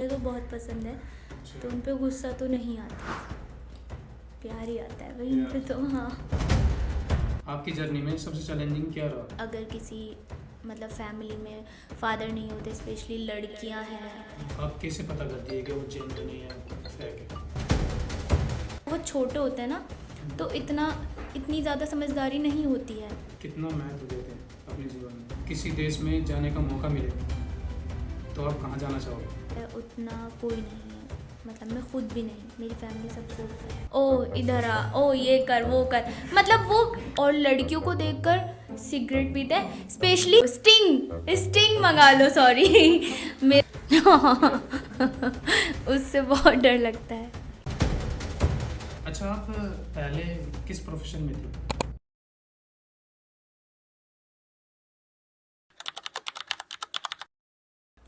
मुझे तो बहुत पसंद है, तो उन पे गुस्सा तो नहीं आता, प्यार ही आता है वहीं पे। तो हाँ, आपकी जर्नी में सबसे चैलेंजिंग क्या रहा? अगर किसी मतलब फैमिली में फादर नहीं होते, स्पेशली लड़कियां हैं, आप कैसे पता करती है कि वो जेन्युइन है या फेक है? बहुत छोटे होते हैं ना, तो इतनी ज़्यादा समझदारी नहीं होती है। कितना महत्व देते हैं अपने जीवन में? किसी देश में जाने का मौका मिले तो आप कहाँ जाना चाहोगे? उतना कोई नहीं है, मतलब मैं खुद भी नहीं, मेरी फैमिली सब सोचती है ओ इधर आ, ओ ये कर वो कर, मतलब वो। और लड़कियों को देखकर सिगरेट पीते हैं, स्पेशली स्टिंग मंगा लो, सॉरी उससे बहुत डर लगता है। अच्छा, आप पहले किस प्रोफेशन में थे?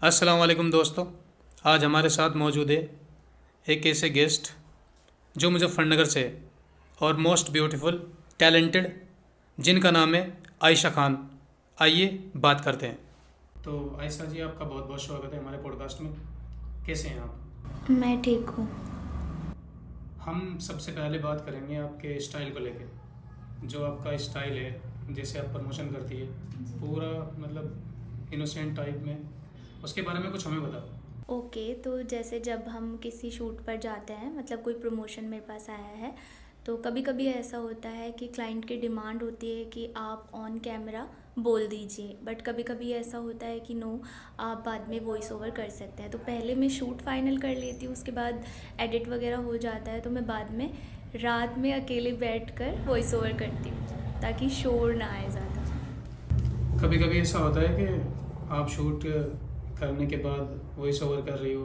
अस्सलाम वालेकुम दोस्तों, आज हमारे साथ मौजूद है एक ऐसे गेस्ट जो मुजफ्फरनगर से है और मोस्ट ब्यूटीफुल टैलेंटेड, जिनका नाम है आयशा खान। आइए बात करते हैं। तो आयशा जी, आपका बहुत बहुत स्वागत है हमारे पॉडकास्ट में। कैसे हैं आप? मैं ठीक हूँ। हम सबसे पहले बात करेंगे आपके स्टाइल को लेके। जो आपका स्टाइल है, जैसे आप प्रमोशन करती है, पूरा मतलब इनोसेंट टाइप में, उसके बारे में कुछ हमें बताओ। ओके, तो जैसे जब हम किसी शूट पर जाते हैं, मतलब कोई प्रमोशन मेरे पास आया है, तो कभी कभी ऐसा होता है कि क्लाइंट की डिमांड होती है कि आप ऑन कैमरा बोल दीजिए, बट कभी कभी ऐसा होता है कि नो, आप बाद में वॉइस ओवर कर सकते हैं। तो पहले मैं शूट फाइनल कर लेती हूँ, उसके बाद एडिट वगैरह हो जाता है, तो मैं बाद में रात में अकेले बैठ कर वॉइस ओवर करती हूँ ताकि शोर ना आए ज़्यादा। कभी कभी ऐसा होता है कि आप शूट करने के बाद वॉइस ओवर कर रही हो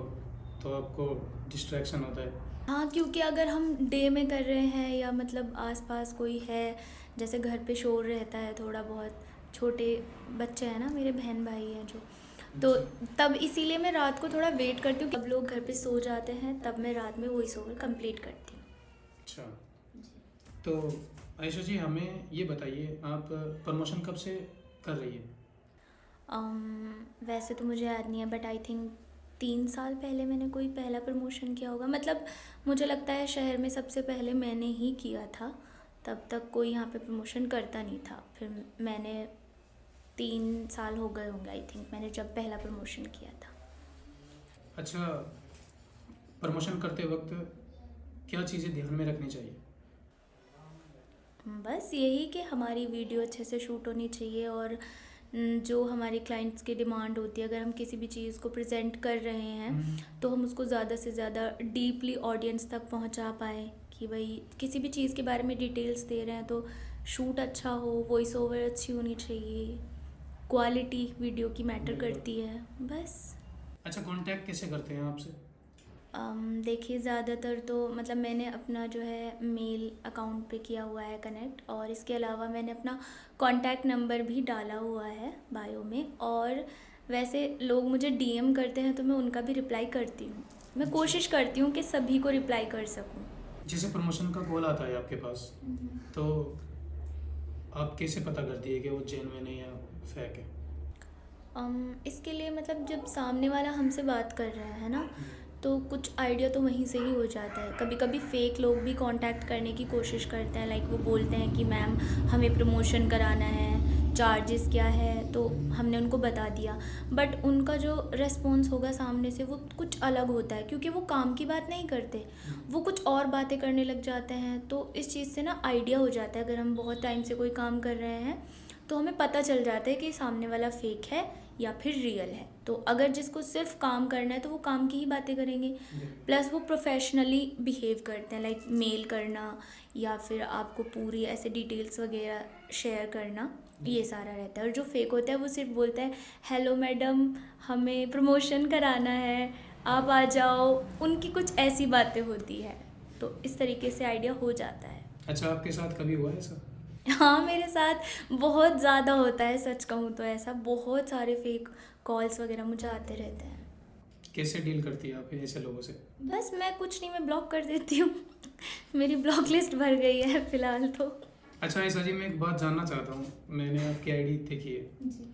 तो आपको डिस्ट्रैक्शन होता है। हाँ, क्योंकि अगर हम डे में कर रहे हैं या मतलब आसपास कोई है, जैसे घर पे शोर रहता है थोड़ा बहुत, छोटे बच्चे हैं ना, मेरे बहन भाई हैं जो, तो तब इसीलिए मैं रात को थोड़ा वेट करती हूँ, जब लोग घर पे सो जाते हैं तब मैं रात में वॉइस ओवर कंप्लीट करती हूँ। अच्छा, तो आयशा जी, हमें ये बताइए, आप प्रमोशन कब से कर रही है? वैसे तो मुझे याद नहीं है, बट आई थिंक 3 साल पहले मैंने कोई पहला प्रमोशन किया होगा। मतलब मुझे लगता है शहर में सबसे पहले मैंने ही किया था, तब तक कोई यहाँ पे प्रमोशन करता नहीं था। फिर मैंने 3 साल हो गए होंगे आई थिंक, मैंने जब पहला प्रमोशन किया था। अच्छा, प्रमोशन करते वक्त क्या चीज़ें ध्यान में रखनी चाहिए? बस यही कि हमारी वीडियो अच्छे से शूट होनी चाहिए, और जो हमारी क्लाइंट्स की डिमांड होती है, अगर हम किसी भी चीज़ को प्रेजेंट कर रहे हैं तो हम उसको ज़्यादा से ज़्यादा डीपली ऑडियंस तक पहुंचा पाए, कि भाई किसी भी चीज़ के बारे में डिटेल्स दे रहे हैं तो शूट अच्छा हो, वॉइस ओवर अच्छी होनी चाहिए, क्वालिटी वीडियो की मैटर करती है बस। अच्छा, कांटेक्ट कैसे करते हैं आपसे? देखिए, ज़्यादातर तो मतलब मैंने अपना जो है मेल अकाउंट पे किया हुआ है कनेक्ट, और इसके अलावा मैंने अपना कॉन्टैक्ट नंबर भी डाला हुआ है बायो में। और वैसे लोग मुझे डीएम करते हैं तो मैं उनका भी रिप्लाई करती हूँ, मैं कोशिश करती हूँ कि सभी को रिप्लाई कर सकूँ। जैसे प्रमोशन का कॉल आता है आपके पास, तो आप कैसे पता करती है कि वो जेन्युइन है या फेक है? इसके लिए मतलब जब सामने वाला हमसे बात कर रहा है ना, तो कुछ आइडिया तो वहीं से ही हो जाता है। कभी कभी फ़ेक लोग भी कांटेक्ट करने की कोशिश करते हैं, लाइक वो बोलते हैं कि मैम हमें प्रमोशन कराना है, चार्जेस क्या है, तो हमने उनको बता दिया, बट उनका जो रेस्पॉन्स होगा सामने से वो कुछ अलग होता है, क्योंकि वो काम की बात नहीं करते, वो कुछ और बातें करने लग जाते हैं। तो इस चीज़ से ना आइडिया हो जाता है, अगर हम बहुत टाइम से कोई काम कर रहे हैं तो हमें पता चल जाता है कि सामने वाला फेक है या फिर रियल है। तो अगर जिसको सिर्फ काम करना है तो वो काम की ही बातें करेंगे, प्लस वो प्रोफेशनली बिहेव करते हैं, लाइक मेल करना या फिर आपको पूरी ऐसे डिटेल्स वगैरह शेयर करना, ये सारा रहता है। और जो फेक होता है वो सिर्फ बोलता है हेलो मैडम, हमें प्रमोशन कराना है, आप आ जाओ, उनकी कुछ ऐसी बातें होती है, तो इस तरीके से आइडिया हो जाता है। अच्छा, आपके साथ कभी हुआ है ऐसा? हाँ, मेरे साथ बहुत ज़्यादा होता है, सच कहूँ तो ऐसा बहुत सारे फेक कॉल्स वगैरह मुझे आते रहते हैं। कैसे डील करती है आप ऐसे लोगों से? बस मैं कुछ नहीं, मैं ब्लॉक कर देती हूँ मेरी ब्लॉक लिस्ट भर गई है फ़िलहाल तो। अच्छा आयशा जी, मैं एक बात जानना चाहता हूँ। मैंने आपकी आईडी देखी है, जी।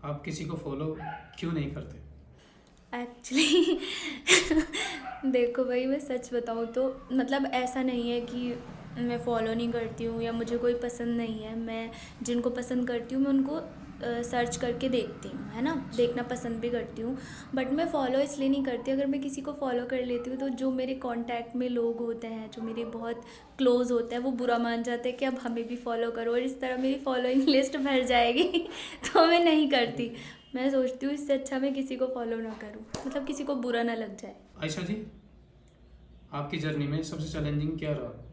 आप किसी को फॉलो क्यों नहीं करते? एक्चुअली देखो भाई, मैं सच बताऊँ तो मतलब ऐसा नहीं है कि मैं फॉलो नहीं करती हूँ या मुझे कोई पसंद नहीं है। मैं जिनको पसंद करती हूँ मैं उनको सर्च करके देखती हूँ, है ना, देखना पसंद भी करती हूँ। बट मैं फॉलो इसलिए नहीं करती। अगर मैं किसी को फॉलो कर लेती हूँ तो जो मेरे कांटेक्ट में लोग होते हैं, जो मेरे बहुत क्लोज होते हैं, वो बुरा मान जाते हैं कि अब हमें भी फॉलो करो, और इस तरह मेरी फॉलोइंग लिस्ट भर जाएगी तो मैं नहीं करती। मैं सोचती हूँ इससे अच्छा मैं किसी को फॉलो ना करूँ, मतलब किसी को बुरा ना लग जाए। आयशा जी, आपकी जर्नी में सबसे चैलेंजिंग क्या रहा?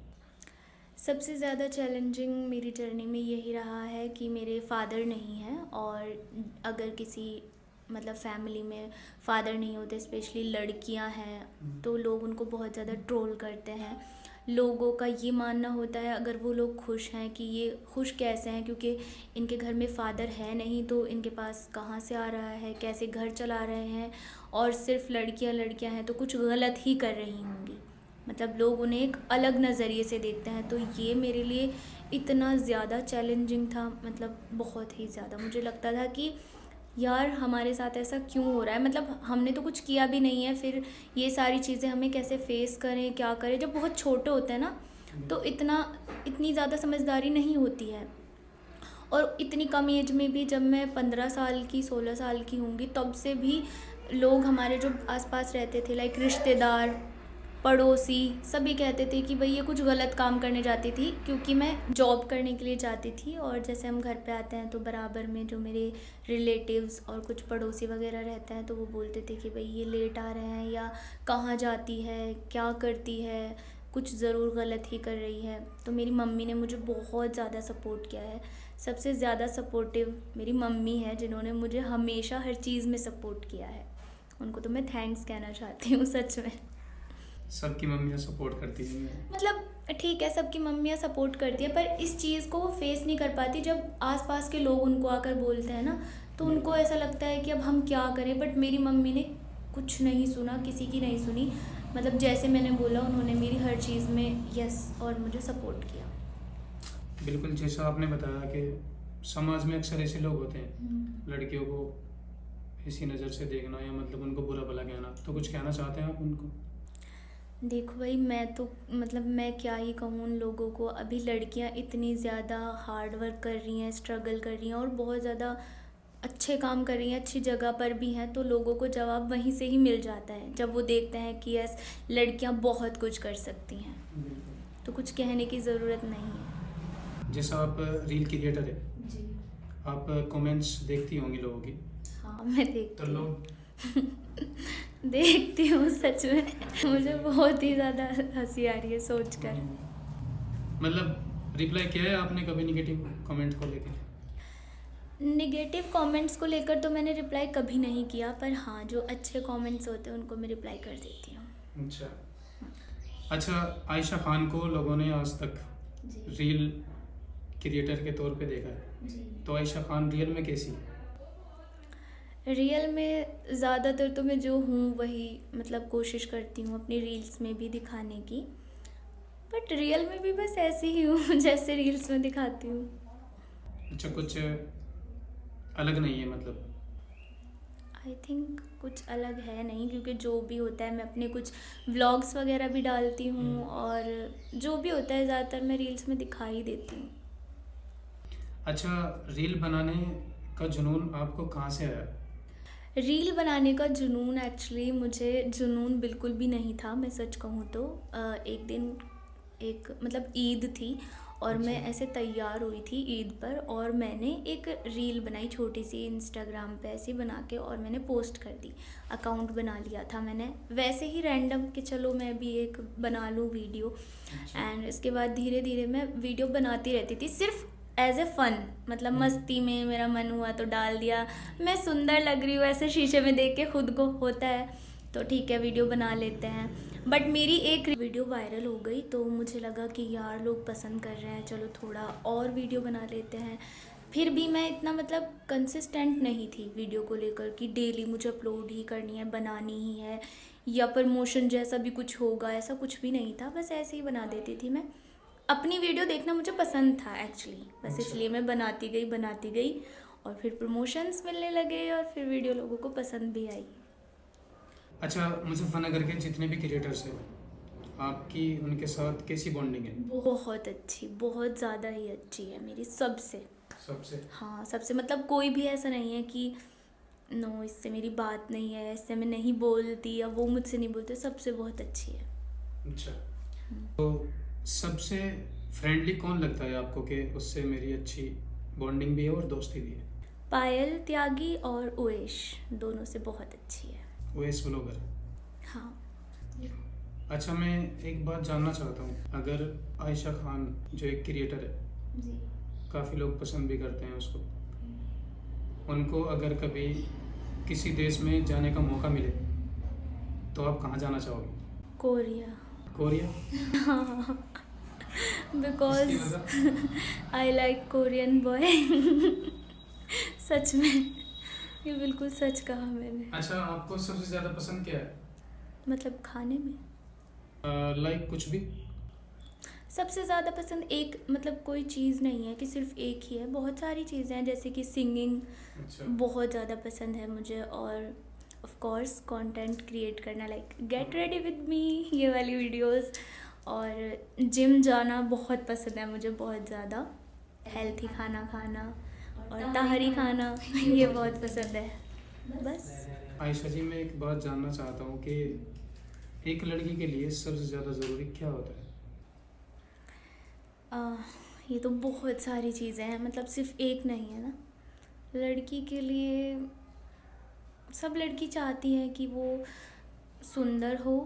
सबसे ज़्यादा चैलेंजिंग मेरी जर्नी में यही रहा है कि मेरे फादर नहीं हैं। और अगर किसी मतलब फैमिली में फादर नहीं होते, स्पेशली लड़कियां हैं, तो लोग उनको बहुत ज़्यादा ट्रोल करते हैं। लोगों का ये मानना होता है अगर वो लोग खुश हैं कि ये खुश कैसे हैं, क्योंकि इनके घर में फ़ादर है नहीं तो इनके पास कहाँ से आ रहा है, कैसे घर चला रहे हैं, और सिर्फ लड़कियां लड़कियां हैं तो कुछ गलत ही कर रही होंगी। मतलब लोग उन्हें एक अलग नज़रिए से देखते हैं। तो ये मेरे लिए इतना ज़्यादा चैलेंजिंग था, मतलब बहुत ही ज़्यादा। मुझे लगता था कि यार हमारे साथ ऐसा क्यों हो रहा है, मतलब हमने तो कुछ किया भी नहीं है, फिर ये सारी चीज़ें हमें कैसे फेस करें, क्या करें। जब बहुत छोटे होते हैं ना तो इतनी ज़्यादा समझदारी नहीं होती है। और इतनी कम एज में भी, जब मैं 15 साल की 16 साल की होंगी, तब से भी लोग हमारे जो आसपास रहते थे, लाइक रिश्तेदार, पड़ोसी, सभी कहते थे कि भाई ये कुछ गलत काम करने जाती थी, क्योंकि मैं जॉब करने के लिए जाती थी। और जैसे हम घर पे आते हैं तो बराबर में जो मेरे रिलेटिव्स और कुछ पड़ोसी वगैरह रहते हैं तो वो बोलते थे कि भाई ये लेट आ रहे हैं, या कहाँ जाती है, क्या करती है, कुछ ज़रूर गलत ही कर रही है। तो मेरी मम्मी ने मुझे बहुत ज़्यादा सपोर्ट किया है। सबसे ज़्यादा सपोर्टिव मेरी मम्मी है, जिन्होंने मुझे हमेशा हर चीज़ में सपोर्ट किया है। उनको तो मैं थैंक्स कहना चाहती हूँ सच में। सबकी मम्मियाँ सपोर्ट करती हैं। मतलब ठीक है, सबकी मम्मियाँ सपोर्ट करती है, पर इस चीज़ को वो फेस नहीं कर पाती। जब आसपास के लोग उनको आकर बोलते हैं ना, तो उनको ऐसा लगता है कि अब हम क्या करें। बट मेरी मम्मी ने कुछ नहीं सुना, किसी की नहीं सुनी। मतलब जैसे मैंने बोला, उन्होंने मेरी हर चीज़ में यस और मुझे सपोर्ट किया। बिल्कुल, जैसा आपने बताया कि समाज में अक्सर ऐसे लोग होते हैं लड़कियों को इसी नज़र से देखना या मतलब उनको बुरा भला कहना, तो कुछ कहना चाहते हैं आप उनको? देखो भाई, मैं तो मतलब मैं क्या ही कहूँ उन लोगों को। अभी लड़कियां इतनी ज़्यादा हार्ड वर्क कर रही हैं, स्ट्रगल कर रही हैं, और बहुत ज़्यादा अच्छे काम कर रही हैं, अच्छी जगह पर भी हैं। तो लोगों को जवाब वहीं से ही मिल जाता है, जब वो देखते हैं कि यस, लड़कियां बहुत कुछ कर सकती हैं। बिल्कुल। तो कुछ कहने की ज़रूरत नहीं है। जैसा आप रील क्रिएटर है, जी। आप कमेंट्स देखती होंगी लोगों की, हाँ, मैं तो देखती हूँ। लोग देखती हूँ सच में। मुझे बहुत ही ज़्यादा हंसी आ रही है सोचकर। मतलब रिप्लाई किया है आपने कभी नेगेटिव कमेंट को लेकर? नेगेटिव कमेंट्स को लेकर तो मैंने रिप्लाई कभी नहीं किया, पर हाँ, जो अच्छे कमेंट्स होते हैं उनको मैं रिप्लाई कर देती हूँ। अच्छा। अच्छा, आयशा खान को लोगों ने आज तक रील क्रिएटर के तौर पे देखा है, जी। तो आयशा खान रियल में कैसी? रियल में ज़्यादातर तो मैं जो हूँ वही मतलब कोशिश करती हूँ अपनी रील्स में भी दिखाने की। बट रियल में भी बस ऐसी ही हूँ जैसे रील्स में दिखाती हूँ। अच्छा, कुछ अलग नहीं है मतलब? आई थिंक कुछ अलग है नहीं, क्योंकि जो भी होता है मैं अपने कुछ व्लॉग्स वगैरह भी डालती हूँ, और जो भी होता है ज़्यादातर मैं रील्स में दिखा ही देती हूँ। अच्छा, रील बनाने का जुनून आपको कहाँ से आया? रील बनाने का जुनून, एक्चुअली मुझे जुनून बिल्कुल भी नहीं था, मैं सच कहूँ तो। एक दिन एक मतलब ईद थी, और मैं अच्छा। ऐसे तैयार हुई थी ईद पर, और मैंने एक रील बनाई छोटी सी इंस्टाग्राम पे ऐसे बना के, और मैंने पोस्ट कर दी। अकाउंट बना लिया था मैंने वैसे ही रैंडम कि चलो मैं भी एक बना लूँ वीडियो। एंड इसके बाद धीरे धीरे मैं वीडियो बनाती रहती थी, सिर्फ एज ए फ़न, मतलब मस्ती में मेरा मन हुआ तो डाल दिया। मैं सुंदर लग रही हूँ ऐसे शीशे में देख के, खुद को होता है तो ठीक है वीडियो बना लेते हैं। बट मेरी एक वीडियो वायरल हो गई, तो मुझे लगा कि यार लोग पसंद कर रहे हैं, चलो थोड़ा और वीडियो बना लेते हैं। फिर भी मैं इतना मतलब कंसिस्टेंट नहीं थी वीडियो को लेकर कि डेली मुझे अपलोड ही करनी है, बनानी ही है, या प्रमोशन जैसा भी कुछ होगा, ऐसा कुछ भी नहीं था। बस ऐसे ही बना देती थी मैं। अपनी वीडियो देखना मुझे पसंद था एक्चुअली, बस अच्छा। इसलिए मैं बनाती गई, और फिर प्रमोशंस मिलने लगे, और फिर वीडियो लोगों को पसंद भी आई। अच्छा, मुजफ्फरनगर के जितने भी क्रिएटर्स हैं, आपकी उनके साथ कैसी बॉन्डिंग है? बहुत अच्छी, बहुत ज़्यादा ही अच्छी है मेरी सबसे। सबसे? हाँ, सबसे मतलब कोई भी ऐसा नहीं है कि नो इससे मेरी बात नहीं है, इससे मैं नहीं बोलती या वो मुझसे नहीं बोलते, सबसे बहुत अच्छी है। अच्छा, तो सबसे फ्रेंडली कौन लगता है आपको कि उससे मेरी अच्छी बॉन्डिंग भी है और दोस्ती भी है? पायल त्यागी और उवेश, दोनों से बहुत अच्छी है। OS blogger. हाँ। अच्छा, मैं एक बात जानना चाहता हूँ, अगर आयशा खान जो एक क्रिएटर है, जी। काफ़ी लोग पसंद भी करते हैं उसको, उनको अगर कभी किसी देश में जाने का मौका मिले तो आप कहाँ जाना चाहोगे? कोरिया। कोरिया? बिकॉज इसकी वजह? I like Korean boy. सच में, ये बिल्कुल सच कहा मैंने। अच्छा, आपको सबसे ज़्यादा पसंद क्या है? मतलब खाने में लाइक कुछ भी? सबसे ज़्यादा पसंद एक मतलब कोई चीज़ नहीं है कि सिर्फ एक ही है, बहुत सारी चीज़ें हैं, जैसे कि सिंगिंग अच्छा। बहुत ज़्यादा पसंद है मुझे, और ऑफ कोर्स कंटेंट क्रिएट करना, like get ready with me ये वाली वीडियोस, और जिम जाना बहुत पसंद है मुझे बहुत ज़्यादा, हेल्थी खाना खाना और ताहरी खाना ये बहुत पसंद है। बस। आयशा जी, मैं एक बात जानना चाहता हूँ कि एक लड़की के लिए सबसे ज़्यादा ज़रूरी क्या होता है? ये तो बहुत सारी चीज़ें हैं, मतलब सिर्फ एक नहीं है ना। लड़की के लिए सब लड़की चाहती है कि वो सुंदर हो,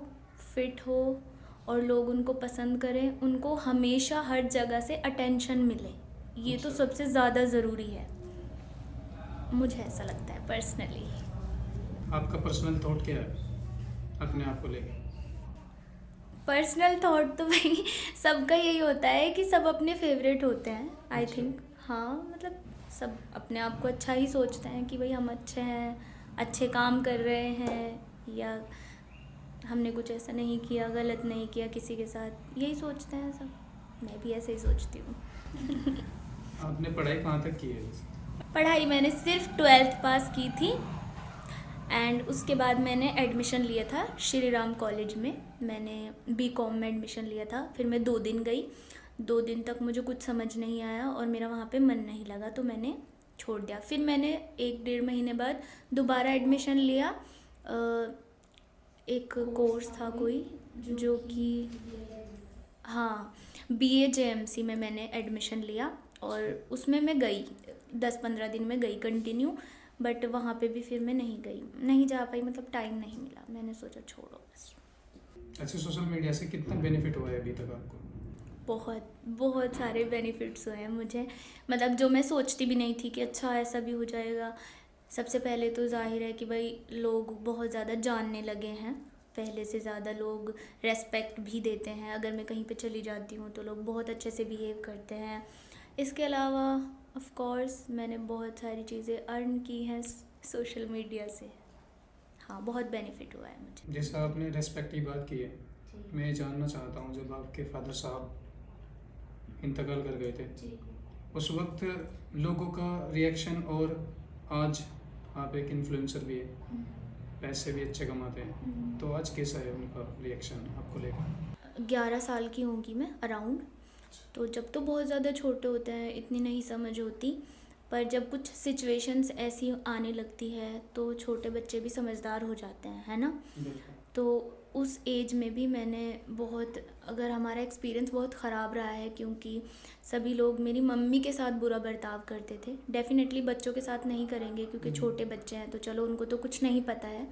फिट हो और लोग उनको पसंद करें, उनको हमेशा हर जगह से अटेंशन मिले, ये तो अच्छा। सबसे ज़्यादा ज़रूरी है, मुझे ऐसा लगता है पर्सनली। आपका पर्सनल थॉट क्या है अपने आप को लेकर? पर्सनल थॉट तो भाई सबका यही होता है कि सब अपने फेवरेट होते हैं, आई अच्छा। थिंक। हाँ, मतलब सब अपने आप को अच्छा ही सोचते हैं कि भाई हम अच्छे हैं, अच्छे काम कर रहे हैं, या हमने कुछ ऐसा नहीं किया, गलत नहीं किया किसी के साथ, यही सोचते हैं सब। मैं भी ऐसे ही सोचती हूँ। आपने पढ़ाई कहाँ तक की है? पढ़ाई मैंने सिर्फ 12th पास की थी, एंड उसके बाद मैंने एडमिशन लिया था श्री राम कॉलेज में, मैंने बीकॉम में एडमिशन लिया था। फिर मैं 2 दिन गई, 2 दिन तक मुझे कुछ समझ नहीं आया और मेरा वहाँ पे मन नहीं लगा, तो मैंने छोड़ दिया। फिर मैंने 1-1.5 महीने बाद दोबारा एडमिशन लिया। एक कोर्स था कोई जो कि, हाँ, BA JMC में मैंने एडमिशन लिया, और उसमें मैं गई 10-15 दिन में गई कंटिन्यू, बट वहाँ पे भी फिर मैं नहीं गई, नहीं जा पाई, मतलब टाइम नहीं मिला, मैंने सोचा छोड़ो बस। अच्छा, सोशल मीडिया से कितना बेनिफिट हुआ है अभी तक आपको? बहुत बहुत सारे बेनिफिट्स हुए हैं मुझे, मतलब जो मैं सोचती भी नहीं थी कि अच्छा ऐसा भी हो जाएगा। सबसे पहले तो जाहिर है कि भाई लोग बहुत ज़्यादा जानने लगे हैं, पहले से ज़्यादा लोग रेस्पेक्ट भी देते हैं, अगर मैं कहीं पे चली जाती हूँ तो लोग बहुत अच्छे से बिहेव करते हैं। इसके अलावा ऑफ कोर्स मैंने बहुत सारी चीज़ें अर्न की हैं सोशल मीडिया से। हाँ, बहुत बेनिफिट हुआ है मुझे। जैसा आपने रेस्पेक्ट की बात की है, मैं ये जानना चाहता हूँ, जब आपके फादर साहब इंतकाल कर गए थे, उस वक्त लोगों का रिएक्शन, और आज आप एक इन्फ्लुएंसर भी है, पैसे भी अच्छे कमाते हैं, तो आज कैसा है उनका रिएक्शन आपको लेकर? 11 साल की होंगी मैं अराउंड, तो जब तो बहुत ज़्यादा छोटे होते हैं, इतनी नहीं समझ होती, पर जब कुछ सिचुएशंस ऐसी आने लगती है तो छोटे बच्चे भी समझदार हो जाते हैं, है ना। तो उस एज में भी मैंने बहुत, अगर हमारा एक्सपीरियंस बहुत ख़राब रहा है, क्योंकि सभी लोग मेरी मम्मी के साथ बुरा बर्ताव करते थे, डेफ़िनेटली बच्चों के साथ नहीं करेंगे क्योंकि छोटे बच्चे हैं, तो चलो उनको तो कुछ नहीं पता है।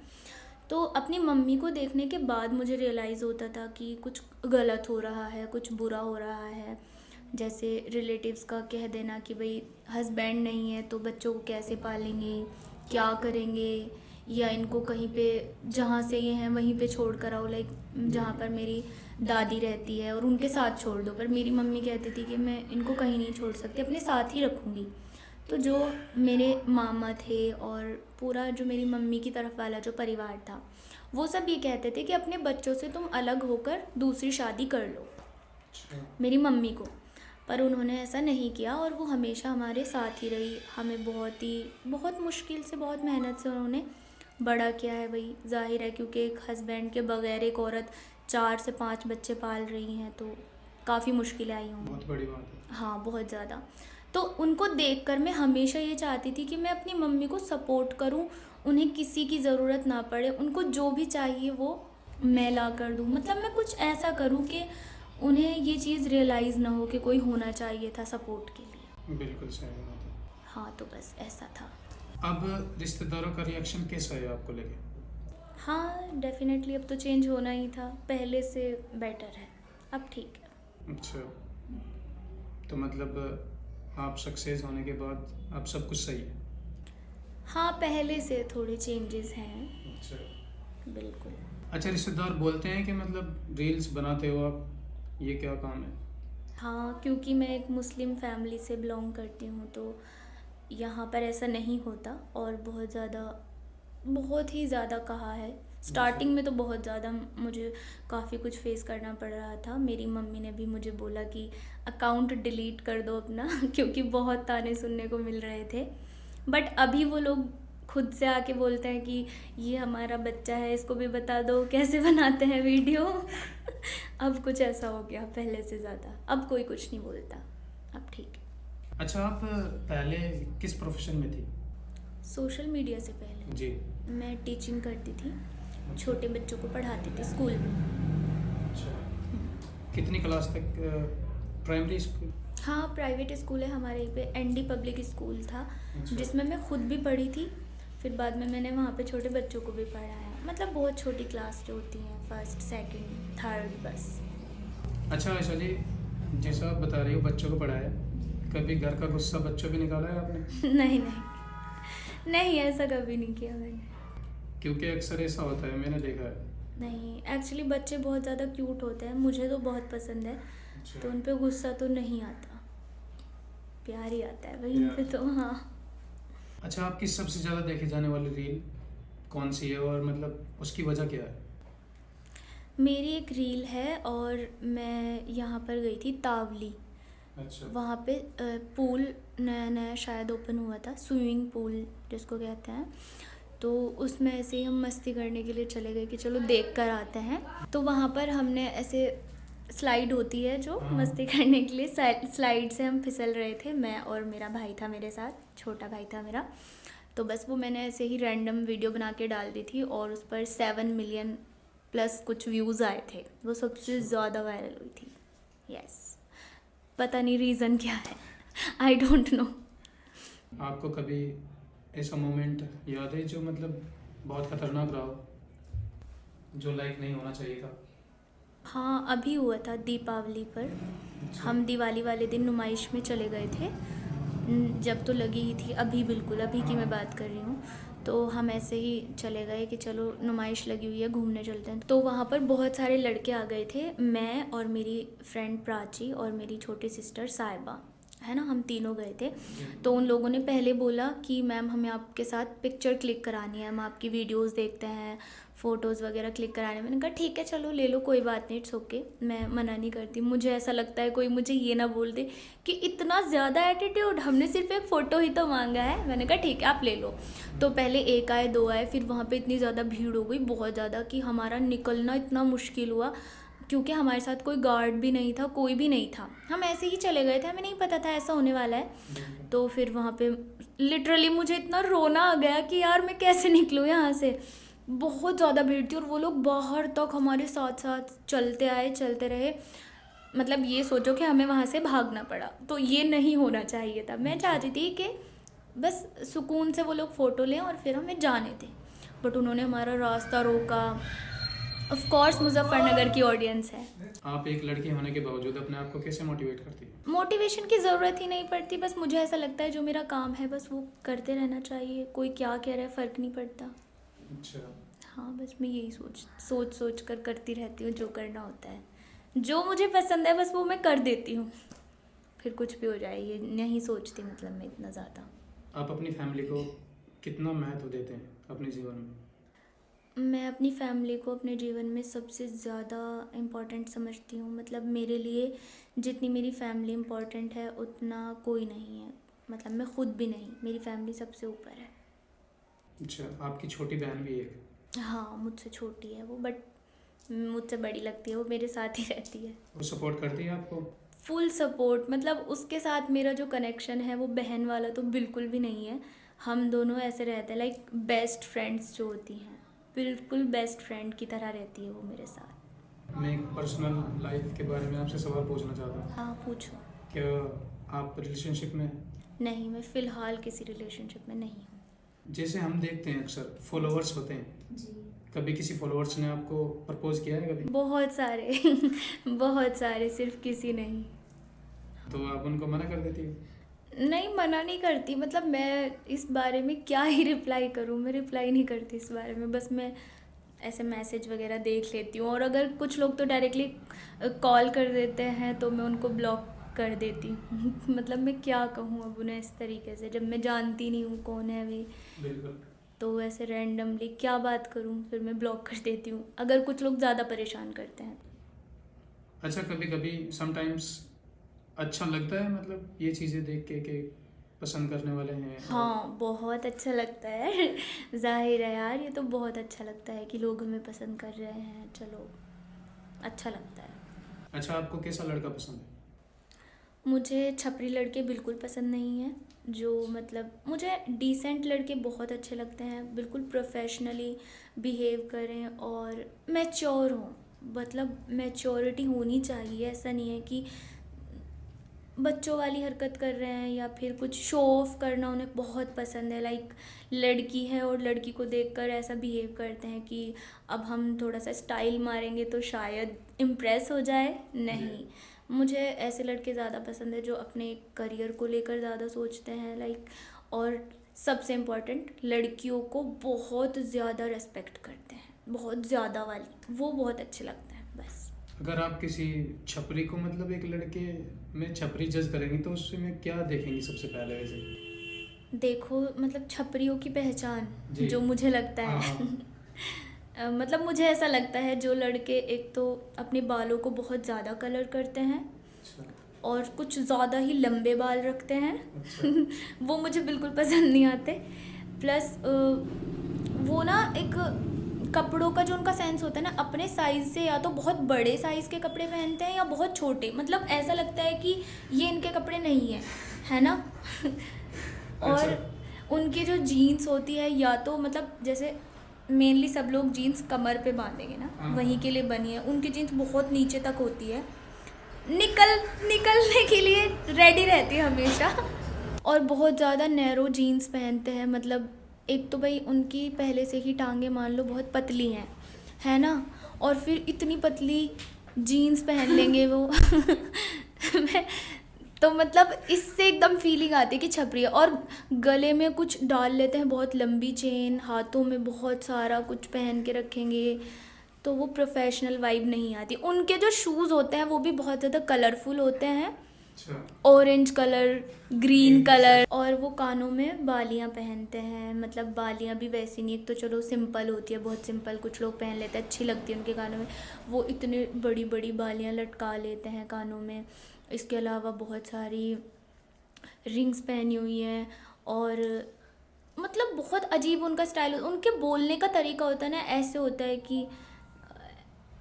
तो अपनी मम्मी को देखने के बाद मुझे रियलाइज़ होता था कि कुछ गलत हो रहा है, कुछ बुरा हो रहा है। जैसे रिलेटिव्स का कह देना कि भाई हस्बैंड नहीं है तो बच्चों को कैसे पालेंगे, क्या करेंगे, या इनको कहीं पे जहाँ से ये हैं वहीं पे छोड़ कर आओ, लाइक जहाँ पर मेरी दादी रहती है और उनके साथ छोड़ दो, पर मेरी मम्मी कहती थी कि मैं इनको कहीं नहीं छोड़ सकती, अपने साथ ही रखूँगी। तो जो मेरे मामा थे और पूरा जो मेरी मम्मी की तरफ वाला जो परिवार था, वो सब ये कहते थे कि अपने बच्चों से तुम अलग होकर दूसरी शादी कर लो, मेरी मम्मी को। पर उन्होंने ऐसा नहीं किया और वो हमेशा हमारे साथ ही रही, हमें बहुत मुश्किल से, बहुत मेहनत से उन्होंने बड़ा किया है वही ज़ाहिर है, क्योंकि एक हस्बैंड के बगैर एक औरत 4 से 5 बच्चे पाल रही हैं, तो काफ़ी मुश्किलें आई होंगी। बहुत बड़ी बात है। हाँ, बहुत ज़्यादा। तो उनको देखकर मैं हमेशा ये चाहती थी कि मैं अपनी मम्मी को सपोर्ट करूं, उन्हें किसी की ज़रूरत ना पड़े, उनको जो भी चाहिए वो मैं ला कर दूं। मतलब मैं कुछ ऐसा करूं कि उन्हें ये चीज़ रियलाइज़ ना हो कि कोई होना चाहिए था सपोर्ट के लिए। बिल्कुल सही बात है। हाँ, तो बस ऐसा था। अब रिश्तेदारों का रिएक्शन कैसा है आपको लेके? हाँ, डेफ़िनेटली अब तो चेंज होना ही था, पहले से बेटर है, अब ठीक है। अच्छा, तो मतलब आप सक्सेस होने के बाद अब सब कुछ सही है? हाँ, पहले से थोड़े चेंजेस हैं। अच्छा। बिल्कुल। अच्छा, रिश्तेदार बोलते हैं कि मतलब रील्स बनाते हो आप, ये क्या काम है? हाँ, क्योंकि मैं एक मुस्लिम फैमिली से बिलोंग करती हूँ, तो यहाँ पर ऐसा नहीं होता, और बहुत ही ज़्यादा कहा है। स्टार्टिंग में तो बहुत ज़्यादा मुझे काफ़ी कुछ फेस करना पड़ रहा था। मेरी मम्मी ने भी मुझे बोला कि अकाउंट डिलीट कर दो अपना क्योंकि बहुत ताने सुनने को मिल रहे थे। बट अभी वो लोग खुद से आके बोलते हैं कि ये हमारा बच्चा है, इसको भी बता दो कैसे बनाते हैं वीडियो अब कुछ ऐसा हो गया पहले से ज़्यादा, अब कोई कुछ नहीं बोलता, अब ठीक है। अच्छा, आप पहले किस प्रोफेशन में थी? सोशल मीडिया से पहले जी। मैं टीचिंग करती थी, छोटे बच्चों को पढ़ाती थी स्कूल में। अच्छा, कितनी क्लास तक? Primary school? हाँ, प्राइवेट स्कूल है हमारे यहाँ पे, एनडी पब्लिक स्कूल था, अच्छा। जिसमें मैं खुद भी पढ़ी थी। फिर बाद में मैंने वहाँ पे छोटे बच्चों को भी पढ़ाया, मतलब बहुत छोटी क्लास जो होती हैं, फर्स्ट सेकंड थर्ड, बस। अच्छा आयशा जी, जैसा आप बता रही हो बच्चों को पढ़ाया, कभी घर का गुस्सा बच्चों पे निकाला है आपने? नहीं नहीं नहीं, ऐसा कभी नहीं किया मैंने। क्योंकि अक्सर ऐसा होता है, मैंने देखा है। नहीं, एक्चुअली बच्चे बहुत ज़्यादा क्यूट होते हैं, मुझे तो बहुत पसंद है, अच्छा। तो उन पे गुस्सा तो नहीं आता, प्यार ही आता है भाई उन पे तो। हाँ। अच्छा, आपकी सबसे ज़्यादा देखी जाने वाली रील कौन सी है, और मतलब उसकी वजह क्या है? मेरी एक रील है, और मैं यहाँ पर गई थी तावली, अच्छा। वहाँ पे पूल नया नया शायद ओपन हुआ था, स्विमिंग पूल जिसको कहते हैं, तो उसमें ऐसे ही हम मस्ती करने के लिए चले गए कि चलो देख कर आते हैं। तो वहाँ पर हमने ऐसे स्लाइड होती है जो मस्ती करने के लिए, स्लाइड से हम फिसल रहे थे, मैं और मेरा भाई था मेरे साथ, छोटा भाई था मेरा। तो बस वो मैंने ऐसे ही रैंडम वीडियो बना के डाल दी थी, और उस पर 7 मिलियन प्लस कुछ व्यूज़ आए थे, वो सबसे ज़्यादा वायरल हुई थी। यस, पता नहीं रीज़न क्या है, आई डोंट नो। आपको कभी ऐसा मोमेंट याद है जो मतलब बहुत खतरनाक रहा हो, जो लाइक नहीं होना चाहिए था? हाँ, अभी हुआ था दीपावली पर, हम दिवाली वाले दिन नुमाइश में चले गए थे। जब तो लगी ही थी, अभी बिल्कुल अभी की मैं बात कर रही हूँ। तो हम ऐसे ही चले गए कि चलो नुमाइश लगी हुई है, घूमने चलते हैं। तो वहाँ पर बहुत सारे लड़के आ गए थे, मैं और मेरी फ्रेंड प्राची और मेरी छोटी सिस्टर साहिबा, है ना, हम तीनों गए थे। तो उन लोगों ने पहले बोला कि मैम हमें आपके साथ पिक्चर क्लिक करानी है, हम आपकी वीडियोस देखते हैं, फ़ोटोज़ वगैरह क्लिक कराने। मैंने कहा ठीक है चलो ले लो, कोई बात नहीं, इट्स ओके, मैं मना नहीं करती। मुझे ऐसा लगता है कोई मुझे ये ना बोल दे कि इतना ज़्यादा एटीट्यूड, हमने सिर्फ एक फ़ोटो ही तो मांगा है। मैंने कहा ठीक है आप ले लो। तो पहले एक आए, दो आए, फिर वहाँ पे इतनी ज़्यादा भीड़ हो गई, बहुत ज़्यादा, कि हमारा निकलना इतना मुश्किल हुआ, क्योंकि हमारे साथ कोई गार्ड भी नहीं था, कोई भी नहीं था, हम ऐसे ही चले गए थे, हमें नहीं पता था ऐसा होने वाला है। तो फिर वहाँ पे लिटरली मुझे इतना रोना आ गया कि यार मैं कैसे निकलूँ यहाँ से, बहुत ज़्यादा भीड़ थी, और वो लोग बाहर तक हमारे साथ साथ चलते आए, चलते रहे। मतलब ये सोचो कि हमें वहाँ से भागना पड़ा, तो ये नहीं होना चाहिए था। मैं चाहती थी कि बस सुकून से वो लोग फ़ोटो लें और फिर हमें जाने दें, बट उन्होंने हमारा रास्ता रोका। ऑफ कोर्स मुजफ्फरनगर की ऑडियंस है। आप एक लड़की होने के बावजूद अपने आप को कैसे मोटिवेट करती है? मोटिवेशन की ज़रूरत ही नहीं पड़ती, बस मुझे ऐसा लगता है जो मेरा काम है बस वो करते रहना चाहिए, कोई क्या कह रहा है फ़र्क नहीं पड़ता। अच्छा। हाँ, बस मैं यही सोच कर करती रहती हूँ जो करना होता है, जो मुझे पसंद है बस वो मैं कर देती हूँ, फिर कुछ भी हो जाए ये नहीं सोचती, मतलब मैं इतना ज़्यादा। आप अपनी फैमिली को कितना महत्व देते हैं अपने जीवन में? मैं अपनी फैमिली को अपने जीवन में सबसे ज़्यादा इम्पॉर्टेंट समझती हूँ, मतलब मेरे लिए जितनी मेरी फैमिली इम्पॉर्टेंट है उतना कोई नहीं है, मतलब मैं खुद भी नहीं, मेरी फैमिली सबसे ऊपर है। अच्छा, आपकी छोटी बहन भी है एक? हाँ, मुझसे छोटी है वो, बट मुझसे बड़ी लगती है, वो मेरे साथ ही रहती है। वो सपोर्ट करती है आपको? फुल सपोर्ट, मतलब उसके साथ मेरा जो कनेक्शन है वो बहन वाला तो बिल्कुल भी नहीं है। हम दोनों ऐसे रहते हैं लाइक बेस्ट फ्रेंड्स जो होती हैं, बिल्कुल बेस्ट फ्रेंड की तरह रहती है वो मेरे साथ। मैं एक पर्सनल लाइफ के बारे में आपसे सवाल पूछना चाहता हूँ। हाँ, पूछो। क्या आप रिलेशनशिप में? नहीं, मैं फ़िलहाल किसी रिलेशनशिप में नहीं हूँ। जैसे हम देखते हैं अक्सर फॉलोअर्स होते हैं, जी, कभी किसी फॉलोअर्स ने आपको प्रपोज किया है कभी? बहुत सारे बहुत सारे, सिर्फ किसी नहीं। तो आप उनको मना कर देती हो? नहीं, मना नहीं करती, मतलब मैं इस बारे में क्या ही रिप्लाई करूँ, मैं रिप्लाई नहीं करती इस बारे में, बस मैं ऐसे मैसेज वगैरह देख लेती हूँ। और अगर कुछ लोग तो डायरेक्टली कॉल कर देते हैं तो मैं उनको ब्लॉक कर देती हूँ मतलब मैं क्या कहूँ अब उन्हें इस तरीके से, जब मैं जानती नहीं हूँ कौन है अभी, बिल्कुल। तो ऐसे रैंडमली क्या बात करूँ, फिर मैं ब्लॉक कर देती हूँ अगर कुछ लोग ज़्यादा परेशान करते हैं। अच्छा, कभी कभी समटाइम्स अच्छा लगता है मतलब ये चीज़ें देख के कि पसंद करने वाले हैं? हाँ, बहुत अच्छा लगता है जाहिर है यार, ये तो बहुत अच्छा लगता है कि लोग हमें पसंद कर रहे हैं, चलो अच्छा लगता है। अच्छा, आपको कैसा लड़का पसंद है? मुझे छपरी लड़के बिल्कुल पसंद नहीं हैं, जो मतलब मुझे डिसेंट लड़के बहुत अच्छे लगते हैं, बिल्कुल प्रोफेशनली बिहेव करें और मैच्योर हों, मतलब मैच्योरिटी होनी चाहिए। ऐसा नहीं है कि बच्चों वाली हरकत कर रहे हैं या फिर कुछ शो ऑफ करना उन्हें बहुत पसंद है, लाइक लड़की है और लड़की को देखकर ऐसा बिहेव करते हैं कि अब हम थोड़ा सा स्टाइल मारेंगे तो शायद इम्प्रेस हो जाए। नहीं, मुझे ऐसे लड़के ज़्यादा पसंद है जो अपने करियर को लेकर ज़्यादा सोचते हैं, लाइक, और सबसे इम्पोर्टेंट लड़कियों को बहुत ज़्यादा रेस्पेक्ट करते हैं, बहुत ज़्यादा वाली, वो बहुत अच्छे लगते हैं बस। अगर आप किसी छपरी को मतलब एक लड़के में छपरी जज करेंगे तो उसमें क्या देखेंगी सबसे पहले वैसे? देखो, मतलब छपरियों की पहचान जी। जो मुझे लगता हाँ, है हाँ। मतलब मुझे ऐसा लगता है जो लड़के एक तो अपने बालों को बहुत ज़्यादा कलर करते हैं अच्छा। और कुछ ज़्यादा ही लंबे बाल रखते हैं अच्छा। वो मुझे बिल्कुल पसंद नहीं आते। प्लस वो ना एक कपड़ों का जो उनका सेंस होता है ना, अपने साइज़ से या तो बहुत बड़े साइज़ के कपड़े पहनते हैं या बहुत छोटे, मतलब ऐसा लगता है कि ये इनके कपड़े नहीं हैं, है ना और अच्छा। उनकी जो जीन्स होती है, या तो मतलब जैसे मेनली सब लोग जीन्स कमर पे बांधेंगे ना, हाँ। वहीं के लिए बनी है, उनकी जीन्स बहुत नीचे तक होती है, निकलने के लिए रेडी रहती है हमेशा। और बहुत ज़्यादा नैरो जीन्स पहनते हैं, मतलब एक तो भाई उनकी पहले से ही टांगे मान लो बहुत पतली हैं, है ना, और फिर इतनी पतली जीन्स पहन लेंगे वो मैं तो मतलब इससे एकदम फीलिंग आती है कि छपरी है। और गले में कुछ डाल लेते हैं, बहुत लंबी चेन, हाथों में बहुत सारा कुछ पहन के रखेंगे, तो वो प्रोफेशनल वाइब नहीं आती। उनके जो शूज़ होते हैं वो भी बहुत ज़्यादा कलरफुल होते हैं, अच्छा। ऑरेंज कलर, ग्रीन कलर, और वो कानों में बालियां पहनते हैं, मतलब बालियां भी वैसी नहीं, एक तो चलो सिंपल होती है, बहुत सिंपल कुछ लोग पहन लेते हैं, अच्छी लगती है उनके कानों में, वो इतने बड़ी बड़ी बालियां लटका लेते हैं कानों में। इसके अलावा बहुत सारी रिंग्स पहनी हुई हैं, और मतलब बहुत अजीब उनका स्टाइल, उनके बोलने का तरीका होता है ना, ऐसे होता है कि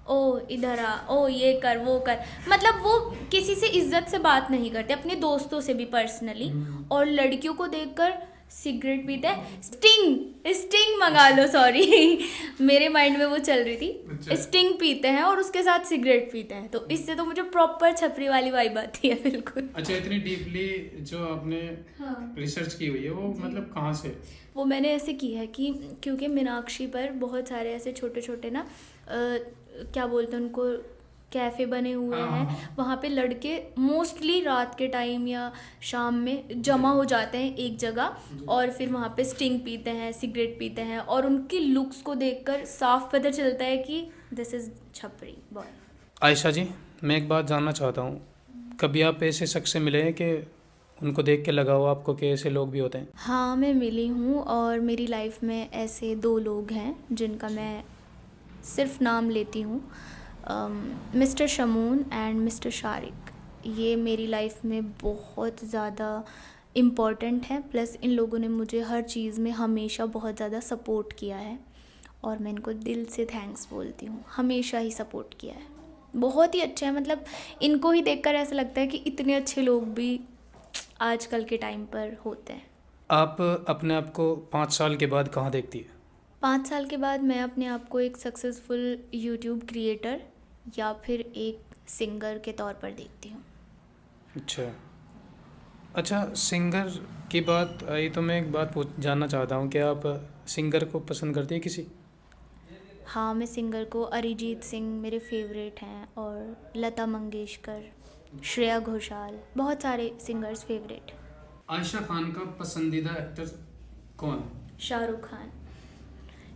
ओ इधर आ, ओ ये कर वो कर, मतलब वो किसी से इज्जत से बात नहीं करते, अपने दोस्तों से भी पर्सनली। और लड़कियों को देखकर सिगरेट पीते हैं, स्टिंग स्टिंग मंगा लो, सॉरी मेरे माइंड में वो चल रही थी, अच्छा। स्टिंग पीते हैं और उसके साथ सिगरेट पीते हैं, तो इससे तो मुझे प्रॉपर छपरी वाली वाइब आती है बिल्कुल। अच्छा, इतनी डीपली जो आपने हाँ रिसर्च की हुई है वो मतलब कहाँ से? वो मैंने ऐसे की है कि क्योंकि मीनाक्षी पर बहुत सारे ऐसे छोटे छोटे ना क्या बोलते हैं उनको, कैफ़े बने हुए हाँ, हैं, हाँ, हाँ। वहाँ पे लड़के मोस्टली रात के टाइम या शाम में जमा हो जाते हैं एक जगह, और फिर वहाँ पे स्टिंग पीते हैं, सिगरेट पीते हैं, और उनकी लुक्स को देखकर साफ पता चलता है कि दिस इज़ छपरी बॉय। आयशा जी, मैं एक बात जानना चाहता हूँ, कभी आप ऐसे शख्स से मिले हैं कि उनको देख के लगा हो आपको कि ऐसे लोग भी होते हैं? हाँ, मैं मिली हूँ, और मेरी लाइफ में ऐसे 2 लोग हैं जिनका मैं सिर्फ नाम लेती हूँ, mister Shamoon and mister Shariq. ये मेरी लाइफ में बहुत ज़्यादा इम्पॉर्टेंट हैं, प्लस इन लोगों ने मुझे हर चीज़ में हमेशा बहुत ज़्यादा सपोर्ट किया है और मैं इनको दिल से थैंक्स बोलती हूँ। हमेशा ही सपोर्ट किया है, बहुत ही अच्छा है। मतलब इनको ही देखकर ऐसा लगता है कि इतने अच्छे लोग भी आजकल के टाइम पर होते हैं। आप अपने आप को 5 साल के बाद कहाँ देखती है? 5 साल के बाद मैं अपने आप को एक सक्सेसफुल यूट्यूब क्रिएटर या फिर एक सिंगर के तौर पर देखती हूँ। अच्छा अच्छा, सिंगर की बात आई तो मैं एक बात पूछ जानना चाहता हूँ कि आप सिंगर को पसंद करती है किसी? हाँ, मैं सिंगर को अरिजीत सिंह मेरे फेवरेट हैं और लता मंगेशकर, श्रेया घोषाल, बहुत सारे सिंगर्स फेवरेट हैं। आयशा खान का पसंदीदा एक्टर कौन? शाहरुख खान।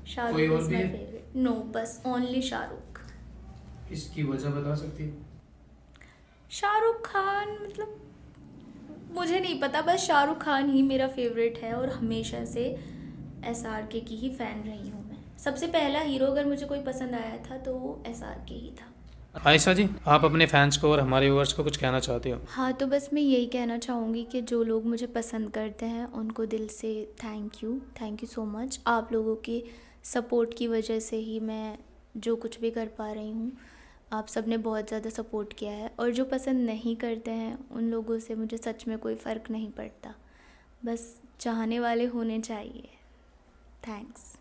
शाहरुख कोई और इज़ भी माई है? फेवरेट। नो, बस ओनली शाहरुख। इसकी वजह बता सकती है? शाहरुख खान मतलब मुझे नहीं पता, बस शाहरुख खान ही मेरा फेवरेट है और हमेशा से SRK की ही फ़ैन रही हूँ मैं। सबसे पहला हीरो अगर मुझे कोई पसंद आया था तो वो SRK ही था। आयशा जी, आप अपने फैंस को और हमारे व्यूअर्स को कुछ कहना चाहते हो? हाँ, तो बस मैं यही कहना चाहूँगी कि जो लोग मुझे पसंद करते हैं उनको दिल से थैंक यू सो मच। आप लोगों के सपोर्ट की वजह से ही मैं जो कुछ भी कर पा रही हूँ। आप सब ने बहुत ज़्यादा सपोर्ट किया है और जो पसंद नहीं करते हैं उन लोगों से मुझे सच में कोई फ़र्क नहीं पड़ता। बस चाहने वाले होने चाहिए। थैंक्स।